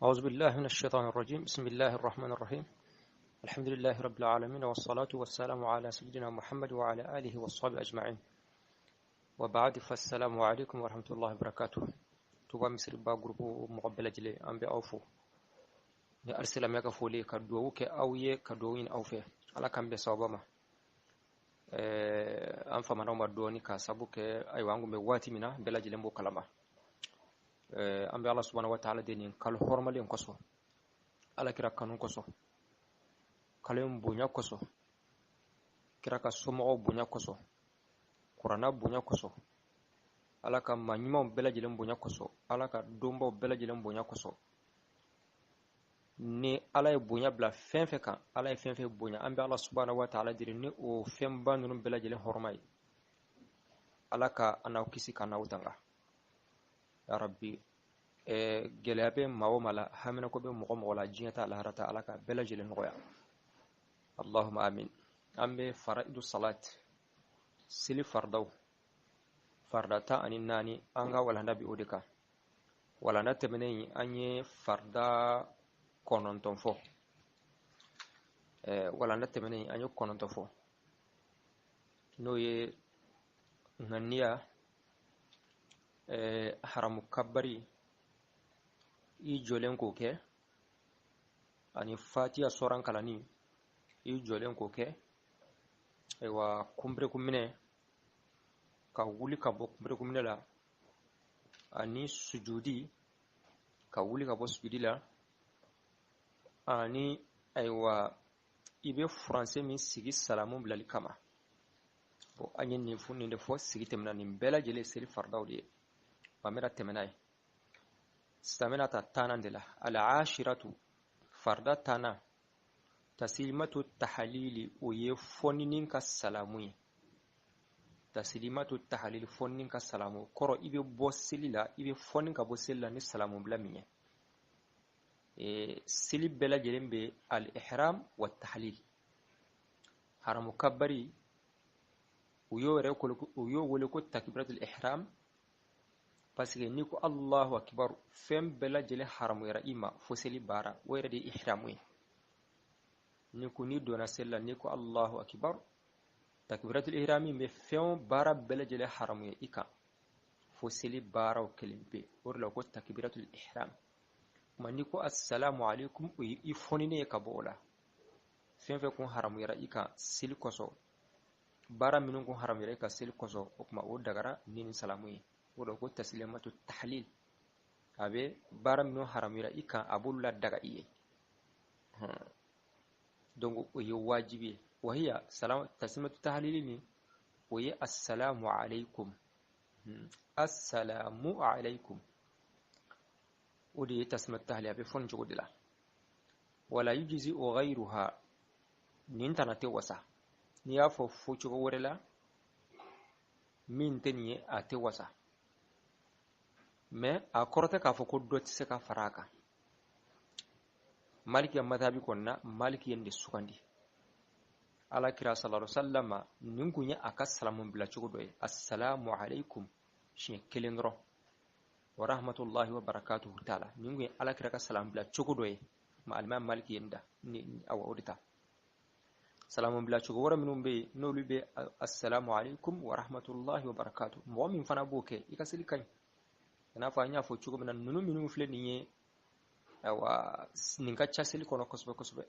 أعوذ بالله من الشيطان الرجيم. بسم الله الرحمن الرحيم. الحمد لله رب العالمين، والصلاة والسلام على سيدنا محمد وعلى آله وصحبه أجمعين، وبعد فالسلام عليكم ورحمة الله وبركاته. توبا مصر با غروب مقبلة جلي أمبي أوفو أرسل ميغا فولي كدووك أوي كدوين أوفي على كم بصوبما أنفا منو مدوني كسبوك أي وانغو مواتي منا بلا جلمبو كلامه ambe Allah subhanahu wa ta'ala deni kal hormalen koso ala kira kanun koso kalem bunya koso kira ka somo bunya koso qur'ana bunya koso ala ka manyima bela jilen bunya koso ala ka dombo bela jilen bunya koso ni ala e bunya bla fenfe kan ala e fenfe bunya ambe Allah subhanahu wa ta'ala diri ni o femba nunun bela jilen hormai ala ka ana kisi kana utanga ya rabbi gelabe mawo mala hamina ko be mo la jinyata la harata alaka bela jelen ngoya allahumma amin. Ambe faraidu salat sili fardaw fardata anin nani anga wala nabi odeka wala na temene anye farda kononton fo wala na temene anye kononton fo no ye ngania haramu kabbari i jolen ko ke ani fatiha soran kalani i jolen ko ke aywa kumbre kumine ka wuli ka bo kumbre kumine la ani sujudi ka wuli ka bo sujudi la ani aywa ibe français min sigi salamu bilali kama bo anyen ni funni de fo sigi temna ni bela jele seli fardawdi pamera temenai stamina ta tanandela al-ashiratu farda tana taslimatu tahlili uye foninin ka salamu taslimatu tahlil fonnin ka salamu koro ibe bosilila ibe fonnin ka bosilla ni salamu blamiye sili bela jelembe al-ihram wa tahlil haramu kabbari uyo wole ko takbiratul ihram parce que ni ko Allahu akbar fem bela jele haramu yara ima foseli bara wayra de ihramu ni ko ni dona sella ni ko Allahu akbar takbiratul ihrami me fem bara bela jele haramu ya ika foseli bara o kelimbe orla ko takbiratul ihram ma ni ko assalamu alaikum i fonine ka bola fem fe ko haramu yara ika sil koso bara minun ko haramu yara ika sil koso o kuma o dagara ni salamu wodo ko taslimatu tahlil abe baram no haramira ika abulla daga iye donc o yo wajibi wahiya salam taslimatu tahlil ni waye assalamu alaikum assalamu alaikum odi taslimatu tahlil abe fon jogodila wala yujzi ghayruha nintana te wasa ni afo fucho worela min teniye ate wasa mais a korte ka fo ko dotti se ka faraka maliki ya madhabi konna maliki yende sukandi ala kira sallallahu alaihi wasallama ningunya aka salamun bila chugo doy assalamu alaikum shi kelendro wa rahmatullahi wa barakatuhu taala ningunya ala kira ka salam bila chugo doy ma alma maliki yenda ni awa odita salamun bila chugo wara minum be no lube assalamu alaikum wa rahmatullahi wa barakatuhu mo min fana boke ikasili kany na fanya fo chugo minan nunu minu fle niye awa ninga chasel kono kosbe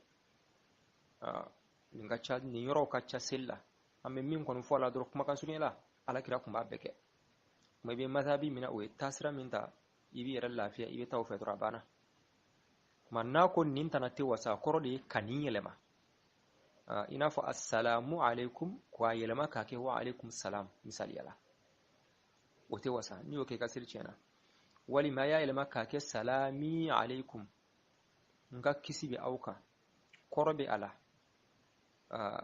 ninga cha ni yoro ka chasella amme min kono fo la dro kuma kan sunela ala kira kuma beke mai be mazhabi mina o tasira minta ibi yara lafiya ibi tawfa to rabana manna ko ninta na te wasa korode kanin yelema ina fo assalamu alaikum kwa yelema kake wa alaikum salam misali yala o te wasa ni o ke kasircena wali ma ya ilma kake salami alaikum nga kisibi auka korbe ala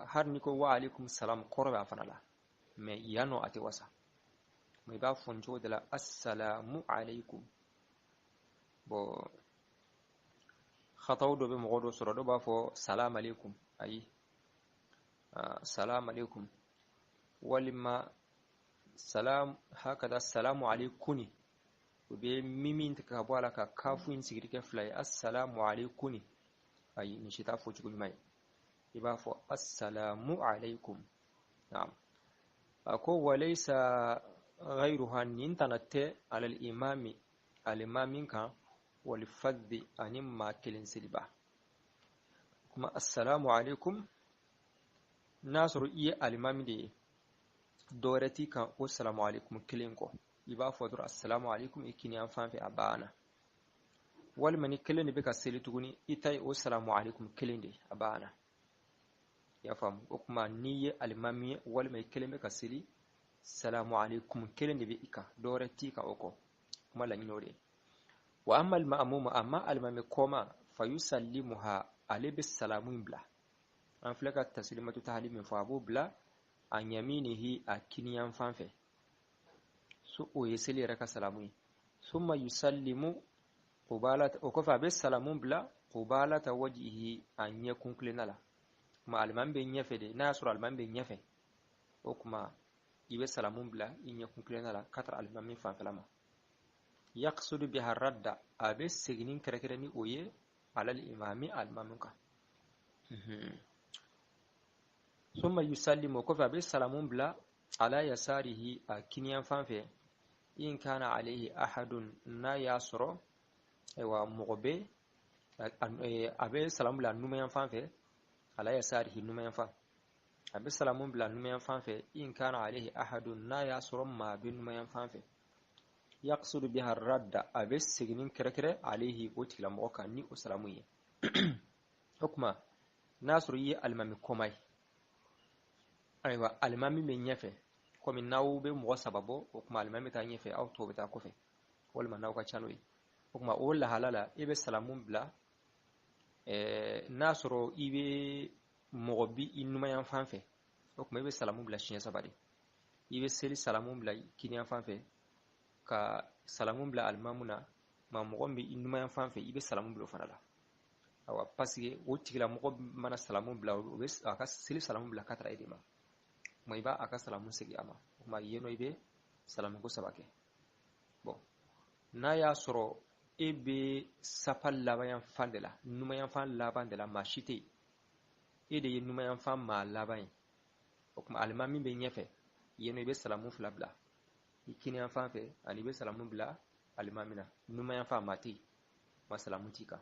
har ni ko wa alaikum salam korbe afanala me yano ate wasa me ba fonjo de la assalamu alaikum bo khataw do be mogodo soro do ba fo salam alaikum ayi salam alaikum wali ma salam hakada assalamu alaikuni be mimin ka bwala ka kafu in sigirike fly assalamu alaikum ay ni shita fo ci mai iba fo assalamu alaikum na'am ako walaysa ghayruha nin tanatte ala al-imami al-imamin ka wal fadhi anim ma kilin silba kuma assalamu alaikum nasru iya al-imami de dorati kan assalamu alaikum kilin ko iba fo dur assalamu alaikum ikini an fanfe abana wal mani kilin be ka sili tuguni itay assalamu alaikum kilin de abana ya fam kuma niye al-imami wal mai kilin be ka sili assalamu alaikum kilin de be ika dorati ka oko kuma la nyore wa amma al-ma'mum amma al-imami koma fayusallimuha alayhi bisalamu bla an flaka taslimatu tahlimin fa abu bla an yaminihi akiniyan fanfe su oyeseli raka salamu summa yusallimu qubalata okofa bisalamu bla qubalata wajhihi an yakun klinala ma alman be nyafe de na sur alman be nyafe o kuma ibe salamu bla in yakun klinala katra alman min fanfe lama yaqsudu biha radda abe signin kerekereni oye alal imami almamuka ثم يسلم وكفى بالسلام بلا على يساره كنيان فانفه إن كان عليه أحد نا يسر ومغبي أبي سلام بلا نميان فانفه على يساره نميان فان أبي سلام بلا نميان فانفه إن كان عليه أحد نا يسر ما بين نميان فانفه يقصد بها الرد أبي سجنين كركرة عليه وتكلم وكاني أسلامي حكما ناصري المامي كوماي aywa almami men nyafe ko min nawbe mo sababo o kuma almami ta nyafe aw to beta ko fe wal man nawka chanoy o kuma wala halala ibe salamun bla nasro ibe mogobi inuma yan fanfe o kuma ibe salamun bla shinya sabade ibe seli salamun bla kinyan fanfe ka salamun bla almamuna ma mogombi inuma yan fanfe ibe salamun bla fanala awa pasige o tigila mogobi mana salamun bla o be aka seli salamun bla katra idima mai ba aka salamun sigi ama kuma yeno ibe salamun ko sabake bon na ya soro ebe sapal labayan fandela numayan fan labandela mashite ede numayan fan ma labayin kuma almami be nyefe yeno ibe salamun flabla ikini an fan fe ani be salamun bla almamina numayan fan mati ma salamun tika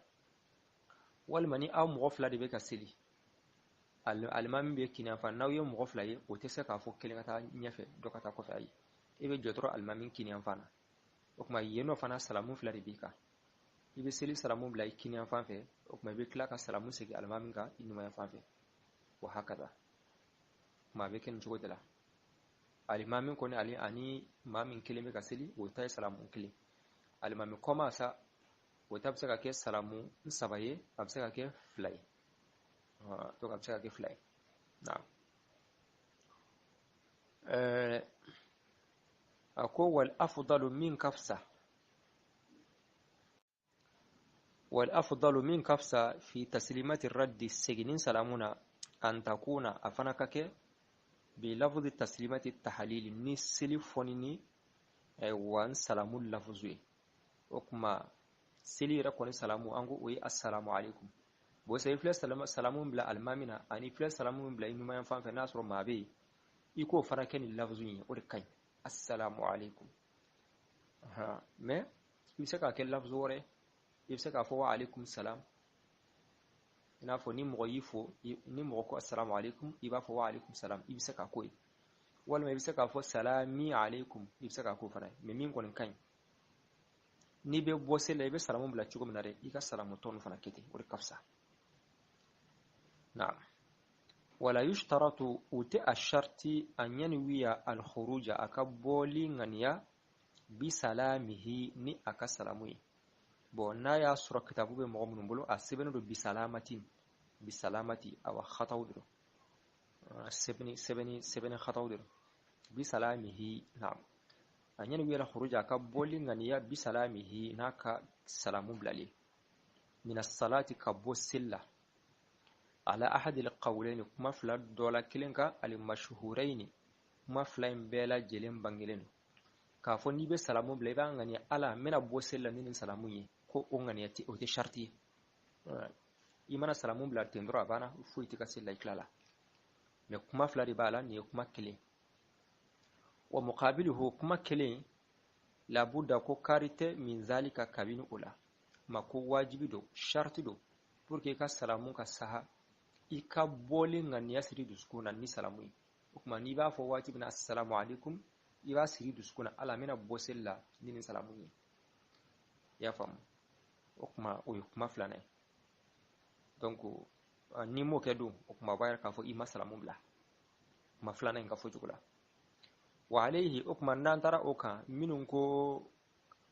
wal mani aw mughfla de be kasili almami be kina fa naw yom mughfla ye o te saka fo kelen kata nyefe dokata ko fay ibe jotro almami kini an fana okuma yeno fana salamun fla de bika ibe seli salamun bla kini an fan fe okuma be kla ka salamun segi almami ga inuma an fan fe wa hakada ma be ken jogo dela almami ko ne ali ani mamin keleme ka seli o tay salamun kele almami koma sa o tabsaka ke salamu sabaye absaka ke flay to absaka ke flay na'am ako wal afdalu min kafsa fi taslimati ar-radd signin salamuna an takuna afanaka ke bi lafzi taslimati at-tahlil ni silifonini wan salamul lafzi okuma sili rakoni salamu angu oyi assalamu alaikum bo sai flas salamu bla almamina ani flas salamu bla inuma yan fan fa nasro mabe iko farakeni lafzuni o de kai assalamu alaikum mais ibsaka ke lafzore ibsaka fo wa alaikum salam ina fo ni mo yifo ni mo ko assalamu alaikum iba fo wa alaikum salam ibsaka ko wal ma ibsaka fo salami alaikum ibsaka ko fara me min kon kan ni be bosse le be salamu bla chugo minare ika salamu ton fana kete o kafsa na'am wala yushtaratu uti ash-sharti an yanwiya al-khuruja akaboli ngania bi salamihi ni akasalamu bo na ya sura kitabu be mo mun bulu asibenu do bi salamati aw khatawdu sebeni khatawdu bi salamihi na'am anyen wiela khuruja ka boli ngania bi salamihi naka salamu blali min as-salati ka bosilla ala ahad al-qawlayn kuma fla dola kilinka al-mashhurayn kuma flaim bela jelen bangilen k'a fɔ n'i bɛ salamu bila i b'a ŋaniya ala n bɛna bɔ seli la ni nin salamu ye ko o ŋaniya o tɛ sharti ye i mana salamu bila ten dɔrɔn a banna foyi tɛ ka seli la i tila la mais kuma fila de b'a la nin ye kuma kelen wa muqabiluhu kuma kelen labudda ko kari tɛ min zalika kabini o la ma ko wajibi don sharti don pour que i ka salamu ka saha i ka bɔli ŋaniya siri dusukun na ni salamu ye o tuma n'i b'a fɔ waati min na assalamu alaikum i b'a siri dusukun na ala n bɛna bɔ seli la ni nin salamu ye i y'a faamu o tuma o ye kuma filanan ye donc ni m'o kɛ don o tuma o b'a yira k'a fɔ i ma salamu bila kuma filanan in ka fɔ cogo la wa alayhi o tuma n'an taara o kan minnu ko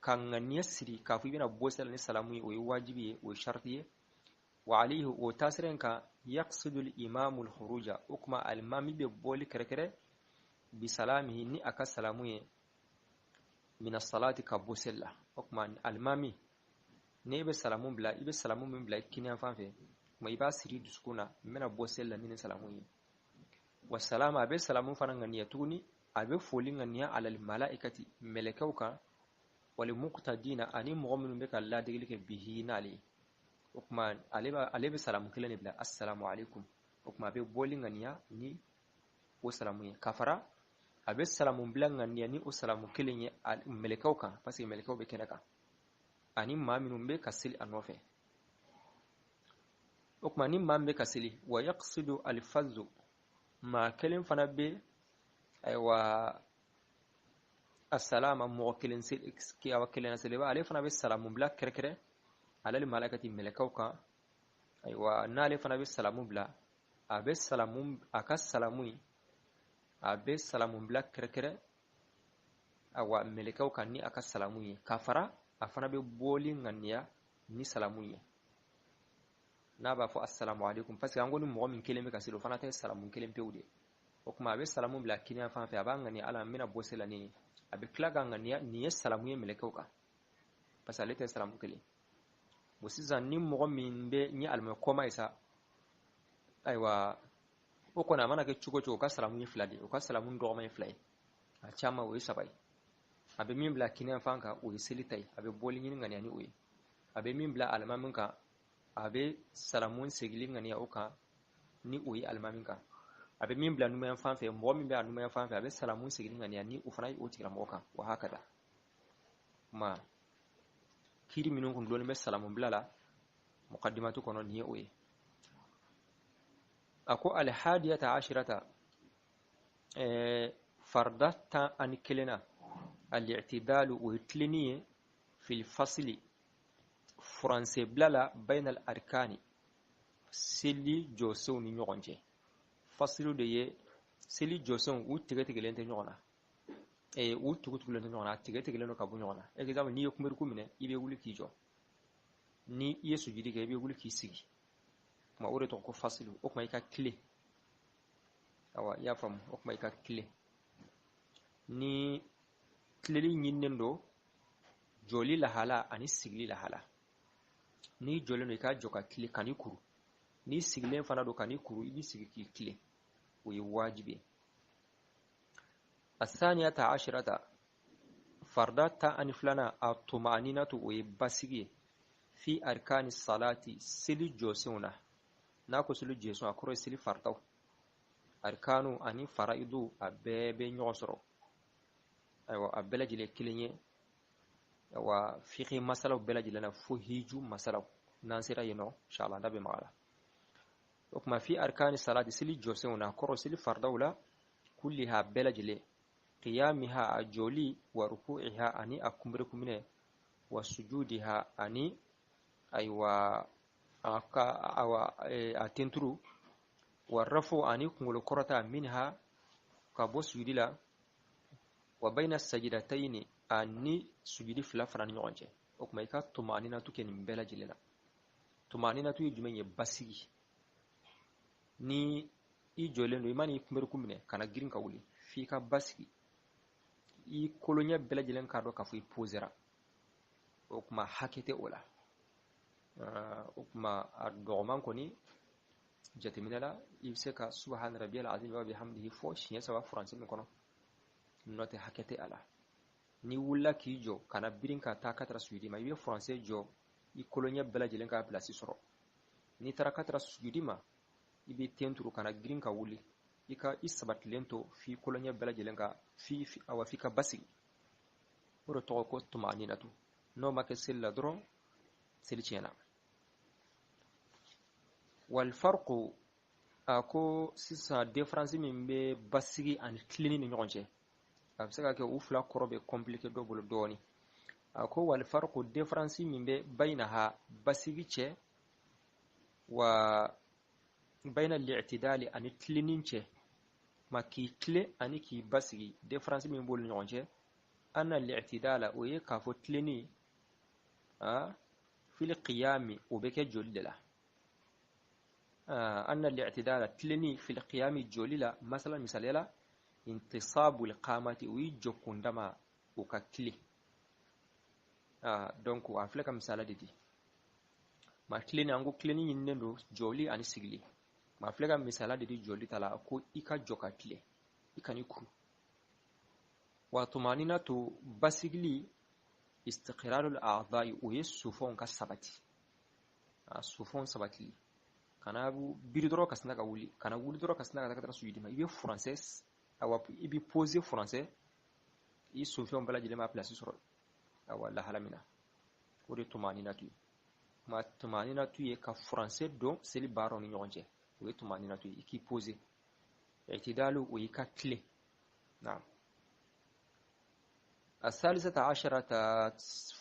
ka ŋaniya siri k'a fɔ i bɛna bɔ seli la ni salamu ye o ye wajibi ye o ye sharti ye wa alayhi o taasira in kan yaqsidu al-imamu al-khuruja o tuma alimami bɛ bɔli kɛrɛkɛrɛ bisalamihi ni a ka salamu ye min as-salati ka bɔ seli la o tuma alimami ni i bɛ salamu bila i bɛ salamu min bila i kinin fan fɛ tuma i b'a siri dusukun na n bɛna bɔ seli la ni nin salamu ye wa salama a bɛ salamu fana ŋaniya tuguni a bɛ foli ŋaniya alal malaikati mɛlɛkɛw kan wali muqtadina ani mɔgɔ minnu bɛ ka ladegeli kɛ bihi n'ale ye o tuma ale bɛ salamu kelen de bila assalamu alaikum o tuma a bɛ bɔli ŋaniya ni o salamu ye ka fara a bɛ salamu bila ŋaniya ni o salamu kelen ye mɛlɛkɛw kan parce que mɛlɛkɛw bɛ kɛnɛ kan ani maa minnu bɛ ka seli a nɔfɛ o tuma ni maa min bɛ ka seli wa yaqsidu al-fadhu maa kelen fana bɛ ayiwa assalama mɔgɔ kelen na seliba ale fana bɛ salamu bila kɛrɛkɛrɛ alal malaikati mɛlɛkɛw kan ayiwa n'ale fana bɛ salamu bila a bɛ salamu a ka salamu ye a bɛ salamu bila kɛrɛkɛrɛ ayiwa mɛlɛkɛw kan ni a ka salamu ye ka fara a fana bɛ bɔli ŋaniya ni salamu ye n'a b'a fɔ assalamu alaikum parce que an ko ni mɔgɔ min kelen bɛ ka seli o fana tɛ salamu kelen pewu de o tuma a bɛ salamu bila kinin fan fɛ a b'a ŋaniya ala n bɛna bɔ seli la ni a bɛ tila ka ŋaniya nin ye salamu ye mɛlɛkɛw kan parce que ale tɛ salamu kelen bon sisan ni mɔgɔ min bɛ ni alimami kɔma ye sa ayiwa o kɔni a mana kɛ cogo cogo o ka salamu ye fila de o ka salamu dɔgɔma ye fila ye a caman o ye saba ye a bɛ min bila kinin fan kan o ye seli ta ye a bɛ bɔli ɲini ŋaniya ni o ye a bɛ min bila alimami kan a bɛ salamu segili ŋaniya o kan ni o ye alimami kan a bɛ min bila numayan fan fɛ mɔgɔ min bɛ a numayan fan fɛ a bɛ salamu segili ŋaniya ni o fana ye o tigilamɔgɔ kan wa hakada ma kiri minnu kun dɔɔnin bɛ salamu bila la muqaddimatu kɔnɔ nin ye o ye a ko al-hadiyata ashirata farda 11 na al-i'tidalu o ye tilenni ye fil fasli furansɛ bila la bayna al-arkani seli jɔsenw ni ɲɔgɔn cɛ fasilu de ye seli jɔsenw u tigɛtigɛlen tɛ ɲɔgɔn na u tugutugulen tɛ ɲɔgɔn na a tigɛtigɛlen don ka bɔ ɲɔgɔn na exemple n'i ye kunbiriku minɛ i bɛ wuli k'i jɔ ni i ye sujudi kɛ i bɛ wuli k'i sigi tuma o de tɔgɔ ko fasilu o tuma i ka tile awa i y'a faamu o tuma i ka tile ni tileli ɲininen don jɔli lahala ani sigili lahala n'i jɔlen don i ka jɔ ka tile kan'i kuru n'i sigilen fana don kan'i kuru i b'i sigi k'i tile o ye wajibi ye asaniyata ashirata farda 12 at-tuma'aninatu o ye basigi ye fi arkani salati seli jɔsenw na n'a ko seli jɔsenw a kɔrɔ ye seli fardaw arkanu ani faraidu a bɛɛ bɛ ɲɔgɔn sɔrɔ ayiwa a bɛɛ lajɛlen kelen ye ayiwa fiqhi masalaw bɛɛ lajɛlen na fo hiju masalaw n'an sera yen nɔ inshallah da bɛ maga la o tuma fi arkani salati seli jɔsenw na a kɔrɔ seli fardaw la kulliha bɛɛ lajɛlen qiyamiha a jɔli wa ruku'iha ani a kunbirikunminɛ wa sujudiha ani ayiwa a tenturu wa rafu ani kunkolo kɔrɔta minha ka bɔ sujudi la wa bayna sajidatayni ani sujudi fila fana ni ɲɔgɔn cɛ o tuma i ka tumaninatu kɛ nin bɛɛ lajɛlen na tumaninatu ye jumɛn ye basigi ni i jɔlen don i ma n'i kunbiriku minɛ kana girin ka wuli f'i ka basigi i koloɲɛ bɛɛ lajɛlen k'a dɔn k'a fɔ i posera o tuma hakɛ tɛ o la o tuma a dɔgɔman kɔni jateminɛ la i bɛ se ka subhana rabbiyal azim wa bihamdihi fɔ siɲɛ 3 furansi min kɔnɔ n'o tɛ hakɛ tɛ a la ni wula k'i jɔ kana birin ka taa ka tara sujudi ma i bɛ français jɔ i koloɲɛ bɛɛ lajɛlen ka place sɔrɔ n'i taara ka tara sujudi ma i bɛ ten turu kana girin ka wuli i sabatilen to f'i koloɲɛ bɛɛ lajɛlen ka f'i ka basigi o de tɔgɔ ko tumaninatu n'o ma kɛ seli la dɔrɔn seli tiɲɛna wal farqu a ko sisan différence min bɛ basigi ani tilenni ni ɲɔgɔn cɛ a bɛ se ka kɛ u fila kɔrɔ bɛ compliqué dɔ bolo dɔɔni a ko wal farqu différence min bɛ baynaha basigi cɛ wa bayna al-i'tidali ani tilenni cɛ ma k'i tile ani k'i basigi différence min b'olu ɲɔgɔn cɛ anna al-i'tidala o ye k'a fɔ tilenni fil qiyami o bɛ kɛ joli de la anna al-i'tidala tilenni fil qiyami joli la masalan misaliya la intisabul qamati o yi jɔ kundama o ka tile donc a filɛ ka misala de di ma tilenni an ko tilenni ɲininen don jɔli ani sigili ma filɛ ka misala de di jɔli ta la ko i ka jɔ ka tile i kan'i kuru wa tumaninatu basigili istiqrarul a'dha'i o ye sufɔnw ka sabati sufɔnw sabati kana biri dɔrɔn ka sina ka wuli kana wuli dɔrɔn ka sina ka taa sujudi ma i bɛ français i bɛ poser français i sufɔnw bɛɛ lajɛlen ma place sɔrɔ lahala min na o de tumaninatu ma tumaninatu ye ka français dɔn seli baaraw ni ɲɔgɔn cɛ o ye tumaninatu ye i k'i poser i'tidalu o y'i ka tile naam الثالثة عشرة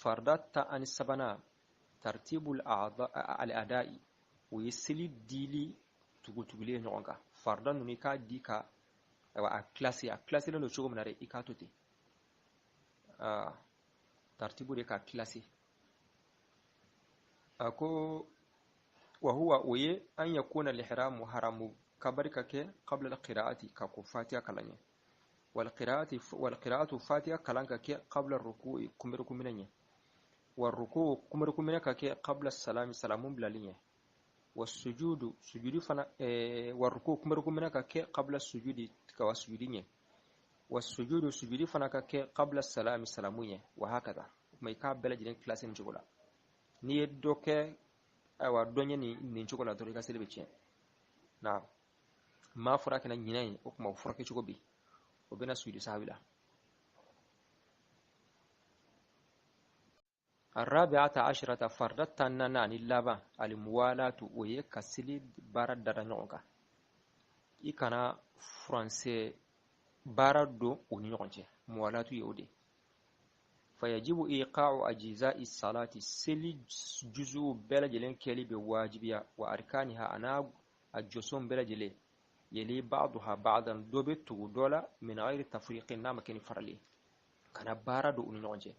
فردات عن السبنا ترتيب الأداء ويسلي ديلي تقولي نوعك فردا نونيكا ديكا أو أكلاسي لنو شو من رأي إكاتوتي ترتيب ديكا كلاسي أكو وهو ويه أن يكون الإحرام حرام كبركك قبل القراءة ككفاتيا كلانية والقراءة فاتحة كلانك قبل الركوع كمركم منيه والركوع كمركم منك قبل السلام سلام بلاليه والسجود سجود فنا والركوع كمركم منك قبل السجود كواسجوديه والسجود سجود فنك قبل السلام سلاميه وهكذا ما يقابل جنين كلاسين جولا ني دوكه او دونيه ني جولا دوري كاسل بيتين نعم ما فراكنا نيناي او ما فراكي جوبي وبين سويد ساويلا الرابعة عشرة فردت تنانا اللابا الموالاة وهي كسلي بارد درنوغا إكنا فرنسي باردو ونيونجي موالاة يودي فيجب إيقاع أجزاء الصلاة سلي جزء بلجلين كلي بواجبية وأركانها أنا الجسوم بلجلين يلي بعضها بعضا دوبتو دولا من غير تفريق نام كني فرلي كان باردو ونيونجي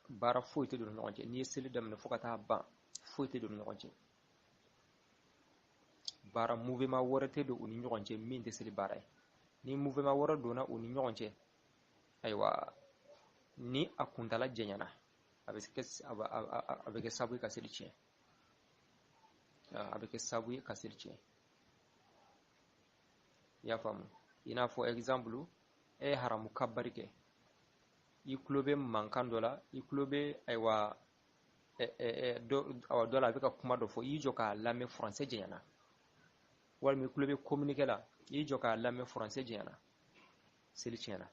bara foyi tɛ don ni ɲɔgɔn cɛ n'i ye seli daminɛ fo ka taa ban foyi tɛ don ni ɲɔgɔn cɛ bara mouvement wɛrɛ tɛ don u ni ɲɔgɔn cɛ min tɛ seli baara ye ni mouvement wɛrɛ donna u ni ɲɔgɔn cɛ ayiwa ni a kuntala jɛɲana a bɛ kɛ sababu ye ka seli tiɲɛ a bɛ kɛ sababu ye ka seli tiɲɛ i y'a faamu i n'a fɔ exemple e ye haramu kabari kɛ i tulo bɛ mankan dɔ la i tulo bɛ ayiwa dɔ la a bɛ ka kuma dɔ fɔ i y'i jɔ k'a lamɛn français jɛɲana walima i tulo bɛ communiqué la i y'i jɔ k'a lamɛn français jɛɲana seli tiɲɛna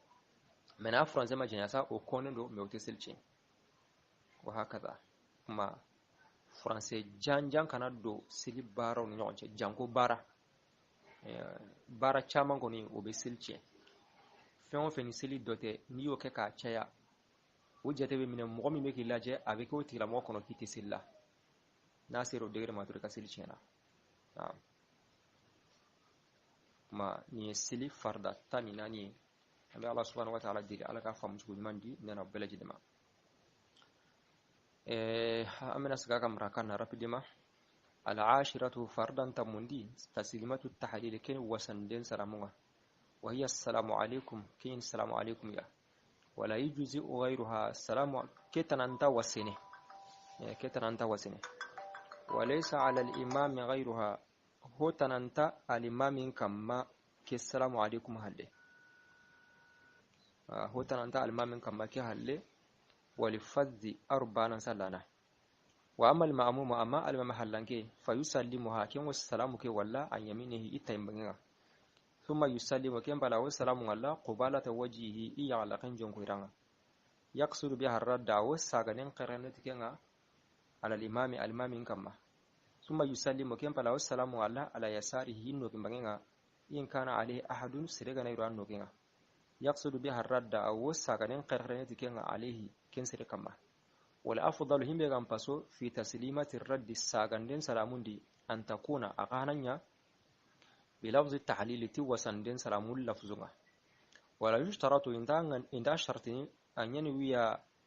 mais n'a français ma jɛɲa sa o kɔnnen don mais o tɛ seli tiɲɛ wa hakada kuma français janjan kana don seli baaraw ni ɲɔgɔn cɛ janko baara baara caman kɔni o bɛ seli tiɲɛ fɛn o fɛn ni seli dɔ tɛ n'i y'o kɛ k'a caya o jate bɛ minɛ mɔgɔ min bɛ k'i lajɛ a bɛ kɛ o tigilamɔgɔ kɔnɔ k'i tɛ seli la n'a sera o degré ma dɔrɔn i ka seli tiɲɛna kuma nin ye seli farida 14 ye an bɛ ala subhanahu wa ta'ala deli ala ka faamucogo ɲuman di ne na bɛɛ lajɛlen ma an bɛna segin a ka maraka na rapidement al-ashiratu faridan ta mundi taslimatu tahlil kɛ wasanden saramunga وهي السلام عليكم كين السلام عليكم يا ولا يجوز غيرها السلام كتنانتا وسنه وليس على الإمام غيرها هو تنانتا الإمام كما كالسلام عليكم هله هو تنانتا المامن كما كي هالي ولفذ أربعا سلانا وأما المأموم أما المحلنكي فيسلمها كم والسلام كي ولا عن يمينه إتيمبنغا ثم يسلم كم بلا والسلام ولا قبالة وجهه على قنجون كيرانا يقصد بها الرد والساقنين قرنت كنا على الإمام المامن كما ثم يسلم كم بلا والسلام ولا على يساره إنو كمبنغا إن كان عليه أحد سرقنا يران نوكينا يقصد بها الرد والساقنين قرنت كنا عليه كن سرقما والأفضل هم بيغان باسو في تسليمة الرد الساقندين سلامون دي أن تكون أقانيا بلفظ التحليل توسن دين سلامون لفظنا ولا يشترط إن شرطين أن ينوي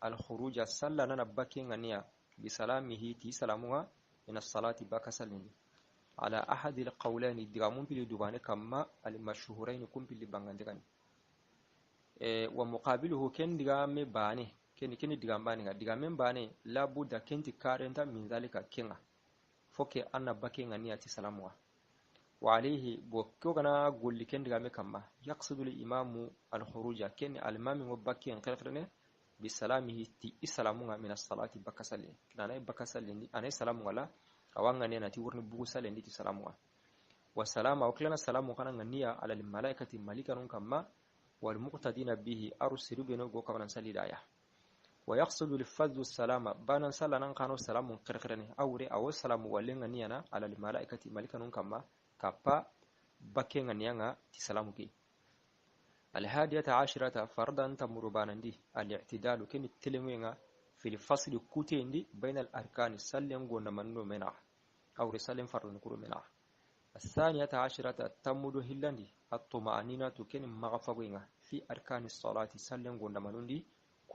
الخروج سلنا نبكين غنيا بسلامه تي سلامها من الصلاة باكسلين على أحد القولين الدغامون بلي دوباني كما المشهورين كم بلي بانغاندغان ومقابله كن دغامي باني keni digambani nga digamen bane la budda kenti karenta min zalika kinga foke anna bakinga niyati salamuwa wa alayhi bokko kana golli ken digame kamma yaqsidu al imamu al khuruja ken al imami ngo bakin qirqirne bi salamihi ti islamunga min as-salati bakasali nana bakasali ni anay salamu wala awanga ne nati wurni bugu sale ndi ti salamuwa wa salama wa klana salamu kana nganiya ala al malaikati malikanun kamma wal muqtadina bihi arsilu bino go kamana salidaya ويقصد لفظ السلام بانا سلنا كانوا سلام قرقرني أوري أو سلام ولنا نيانا على الملائكة ملكنا كما كابا بكينا نيانا تسلامك الهادية عشرة فردا تمر باندي الاعتدال كن التلمينا في الفصل كوتين دي بين الأركان سلم قلنا منو منع أو رسالم فرد نقول منع الثانية عشرة تمر هلاندي الطمأنينة كن مغفوين في أركان الصلاة سلم قلنا منو دي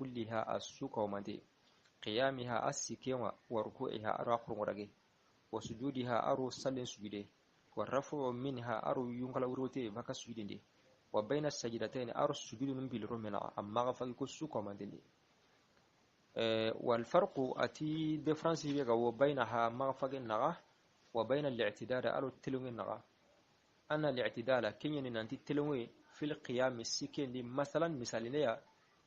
كلها السوق ومدي قيامها السكينة وركوعها أراخر ورقه وسجودها أرو سلن سجده والرفع منها أرو ينقل وروتي فك سجده وبين السجدتين أرو السجود من بالرمنا أما غفلك السوق ومدي والفرق أتي ديفرنس بيغا وبينها مغفق النغا وبين الاعتدال أرو التلوين النغا أن الاعتدال كيني ننتي التلوين في القيام السكين مثلا مثالية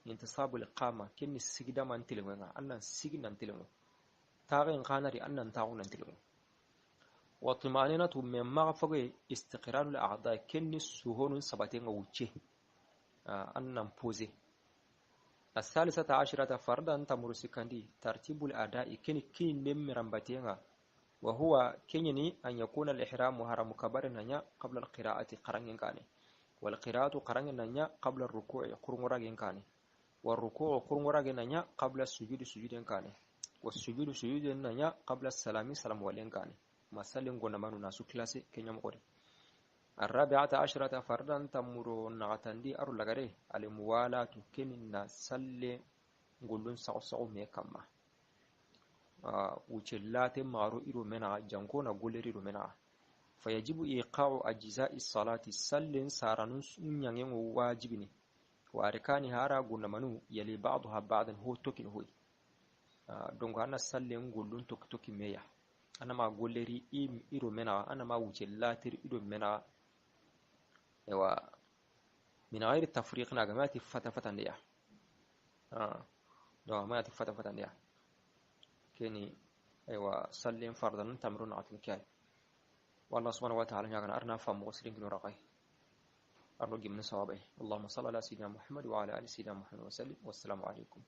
انتصاب القامة كني سجدا من تلونا أن سجدا نتلونا تاغين قانري أن نتاغون نتلونا وطمأنينة من مغفق استقرار الأعضاء كني سهون سباتين وجه أن نمبوزي الثالثة عشرة فردا تمر سكندي ترتيب الأداء كني نمرمباتين وهو كني أن يكون الإحرام هرم كبر نيا قبل القراءة قرن كاني والقراءة قرن نيا قبل الركوع قرن كاني والركوع قرن نيا قبل السجود سجود كاني والسجود سجود نيا قبل السلام سلام ولين كاني ما سلم قلنا ما ناسو كلاسي كنيا مقولي الرابعة عشرة فردا تمر نغتندي أرو لغري الموالاة كننا سلم قلون سعو ميكما وچلات مارو إرو منع جنكونا قولي إرو منع فيجب إيقاع أجزاء الصلاة سلم سارنوس نيان واجبني وأركانها را قلنا منو يلي بعضها بعضا هو توكين هوي دونك أنا سلم قلون توكي ميا أنا ما قولي إرو منع أنا ما وچلات إرو منع من غير التفريق ناقماتي فتفتن ديا دواماتي فتفتن ديا كني سلم فرضا تمرون عتلكاي والله سبحانه وتعالى يغنى أرنا فم وسلم كنو رقاي أرجو من صوابه اللهم صل على سيدنا محمد وعلى آل سيدنا محمد وسلم والسلام عليكم